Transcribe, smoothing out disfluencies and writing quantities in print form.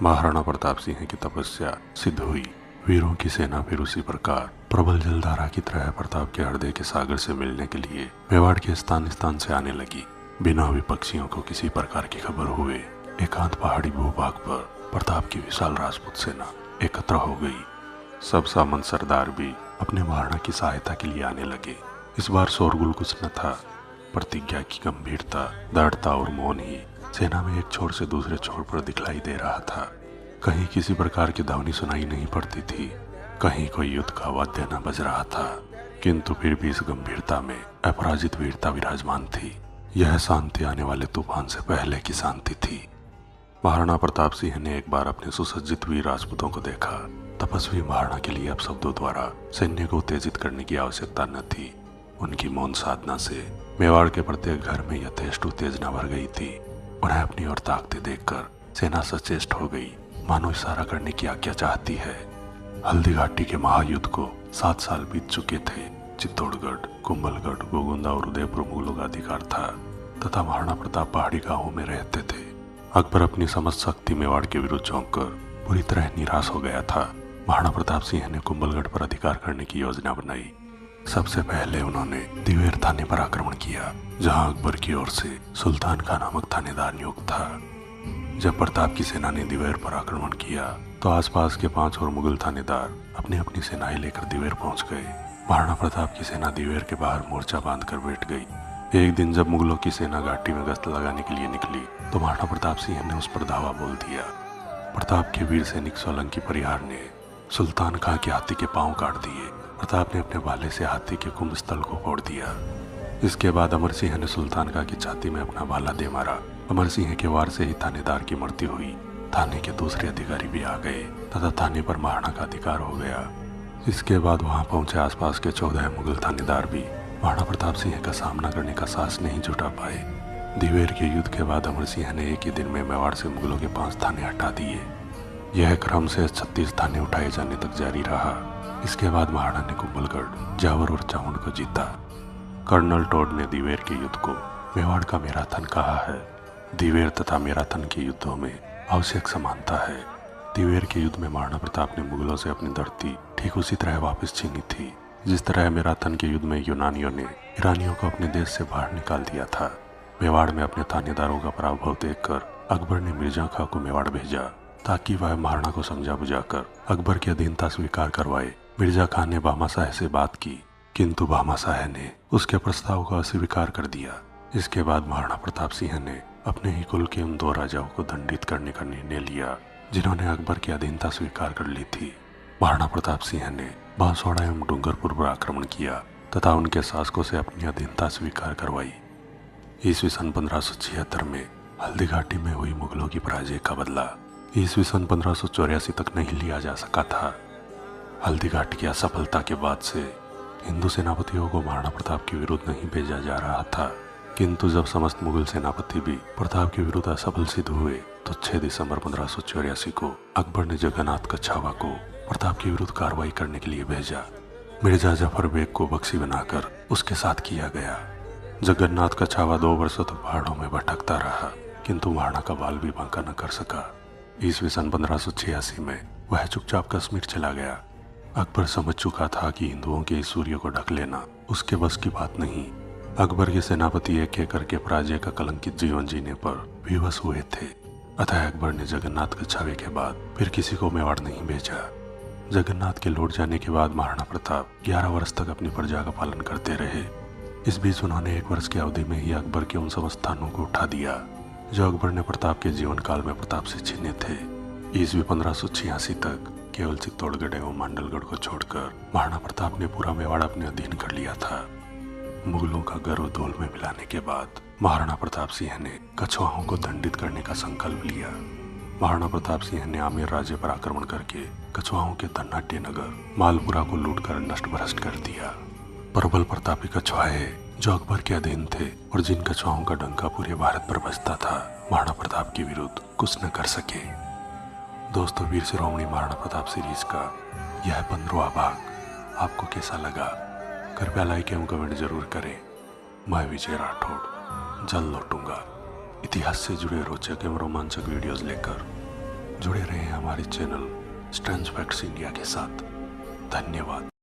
महाराणा प्रताप सिंह की तपस्या सिद्ध हुई। वीरों की सेना फिर उसी प्रकार प्रबल जलधारा की तरह प्रताप के हृदय के सागर से मिलने के लिए मेवाड़ के स्थान स्थान से आने लगी। बिना विपक्षियों को किसी प्रकार की खबर हुए एकांत पहाड़ी भूभाग पर प्रताप की विशाल राजपूत सेना एकत्र हो गई। सब सामंत सरदार भी अपने महाराणा की सहायता के लिए आने लगे। इस बार शोरगुल कुछ न था। प्रतिज्ञा की गंभीरता, दृढ़ता और मौन ही सेना में एक छोर से दूसरे छोर पर दिखलाई दे रहा था। कहीं किसी प्रकार की ध्वनि सुनाई नहीं पड़ती थी, कहीं कोई युद्ध का वाद्य न बज रहा था, किंतु फिर भी इस गंभीरता में अपराजित वीरता विराजमान थी। यह शांति आने वाले तूफान से पहले की शांति थी। महाराणा प्रताप सिंह ने एक बार अपने सुसज्जित वीर राजपूतों को देखा। तपस्वी महाराणा के लिए अब शब्दों द्वारा सैन्य को उत्तेजित करने की आवश्यकता न थी। उनकी मौन साधना से मेवाड़ के प्रत्येक घर में यथेष्ट उत्तेजना भर गई थी। उन्हें अपनी ओर ताकते देखकर सेना सचेष्ट हो गई, मानो इशारा करने की आज्ञा चाहती है। हल्दी घाटी के महायुद्ध को 7 साल बीत चुके थे। चित्तौड़गढ़, कुंभलगढ़, गोगुंदा और उदयपुर मुगलों का अधिकार था तथा महाराणा प्रताप पहाड़ी गांवों में रहते थे। अकबर अपनी समस्त शक्ति मेवाड़ के विरुद्ध झोंककर पूरी तरह निराश हो गया था। महाराणा प्रताप सिंह ने कुंभलगढ़ पर अधिकार करने की योजना बनाई। सबसे पहले उन्होंने दिवेर थाने पर आक्रमण किया, जहां अकबर की ओर से सुल्तान का नामक थानेदार नियुक्त था। जब प्रताप की सेना ने दिवेर पर आक्रमण किया तो आसपास के 5 और मुगल थानेदार अपनी अपनी सेनाएं लेकर दिवेर पहुंच गए। महाराणा प्रताप की सेना दिवेर के बाहर मोर्चा बांधकर बैठ गई। एक दिन जब मुगलों की सेना घाटी में गश्त लगाने के लिए निकली तो महाराणा प्रताप सिंह ने उस पर धावा बोल दिया। प्रताप के वीर सैनिक सोलंकी परिहार ने सुल्तान खां के हाथी के पांव काट दिए। प्रताप ने अपने भाले से हाथी के कुंभ स्थल को फोड़ दिया। इसके बाद अमर सिंह ने सुल्तान खां की छाती में अपना भाला दे मारा। अमर सिंह के वार से ही थानेदार की मृत्यु हुई। थाने के दूसरे अधिकारी भी आ गए तथा थाने पर महाराणा का अधिकार हो गया। इसके बाद वहां पहुंचे आसपास के 14 मुगल थानेदार भी महाराणा प्रताप सिंह का सामना करने का साहस नहीं जुटा पाए। दिवेर के युद्ध के बाद अमर सिंह ने एक ही दिन में मेवाड़ से मुगलों के 5 थाने हटा दिए। यह क्रम से 36 थाने उठाए जाने तक जारी रहा। इसके बाद महाराणा ने कुंभलगढ़, जावर और चामुंड को जीता। कर्नल टोड ने दिवेर के युद्ध को मेवाड़ का मैराथन कहा है। दिवेर तथा मैराथन के युद्धों में आवश्यक समानता है। दिवेर के युद्ध में महाराणा प्रताप ने मुगलों से अपनी धरती ठीक उसी तरह वापस छीनी थी, जिस तरह मैराथन के युद्ध में यूनानियों ने ईरानियों को अपने देश से बाहर निकाल दिया था। मेवाड़ में अपने थानेदारों का पराभव देखकर अकबर ने मिर्जा खां को मेवाड़ भेजा ताकि वह महाराणा को समझा बुझाकर अकबर की अधीनता स्वीकार करवाए। मिर्जा खां ने भामाशाह से बात की, किंतु भामाशाह ने उसके प्रस्ताव को अस्वीकार कर दिया। इसके बाद महाराणा प्रताप सिंह ने अपने ही कुल के उन 2 राजाओं को दंडित करने का निर्णय लिया जिन्होंने अकबर की अधीनता स्वीकार कर ली थी। महाराणा प्रताप सिंह ने बांसवाड़ा एवं डूंगरपुर पर आक्रमण किया तथा उनके शासकों से अपनी अधीनता स्वीकार करवाई। ईस्वी सन 1576 में हल्दी घाटी में हुई मुगलों की पराजय का बदला ईस्वी सन 1584 तक नहीं लिया जा सका था। हल्दी घाटी की असफलता के बाद से हिंदू सेनापतियों को महाराणा प्रताप के विरुद्ध नहीं भेजा जा रहा था, किंतु जब समस्त मुगल सेनापति भी प्रताप के विरुद्ध असफल सिद्ध हुए तो 6 दिसंबर 1584 को अकबर ने जगन्नाथ कछावा को प्रताप के विरुद्ध कार्रवाई करने के लिए भेजा। मिर्जा जफर बेग को बख्शी बनाकर उसके साथ किया गया। जगन्नाथ कछावा 2 वर्षों तक पहाड़ों में भटकता रहा, किंतु महाराणा का बाल भी बांका न कर सका। ईस्वी सन 1586 में वह चुपचाप कश्मीर चला गया। अकबर समझ चुका था कि हिंदुओं के इस सूर्य को ढक लेना उसके बस की बात नहीं। अकबर के सेनापति एक एक करके पराजय का कलंकित जीवन जीने पर विवश हुए थे। अतः अकबर ने जगन्नाथ कछावे के बाद फिर किसी को मेवाड़ नहीं भेजा। जगन्नाथ के लौट जाने के बाद महाराणा प्रताप 11 वर्ष तक अपनी प्रजा का पालन करते रहे। इस बीच उन्होंने 1 वर्ष की अवधि में ही अकबर के उन समस्त स्थानों को उठा दिया जो अकबर ने प्रताप के जीवन काल में प्रताप से छीने थे। ईस्वी 1586 तक केवल चित्तौड़गढ़ एवं मांडलगढ़ को छोड़कर महाराणा प्रताप ने पूरा मेवाड़ अपने अधीन कर लिया था। मुगलों का गर्व धूल में मिलाने के बाद महाराणा प्रताप सिंह ने कछवाहों को दंडित करने का संकल्प लिया। महाराणा प्रताप सिंह ने आमेर राज्य पर आक्रमण करके कछवाहों के धनाढ्य नगर मालपुरा को लूटकर नष्ट भ्रष्ट कर दिया। प्रबल प्रतापी कछवाहे जो अकबर के अधीन थे और जिन कछवाहों का डंका पूरे भारत पर बजता था, महाराणा प्रताप के विरुद्ध कुछ न कर सके। दोस्तों, वीर शिरोमणि महाराणा प्रताप सीरीज का यह 15वां भाग आपको कैसा लगा? कृपया लाइक एवं कमेंट जरूर करें। मैं विजय राठौड़ जल्द लौटूंगा इतिहास से जुड़े रोचक एवं रोमांचक वीडियोस लेकर। जुड़े रहे हमारे चैनल स्ट्रेंज फैक्ट्स इंडिया के साथ। धन्यवाद।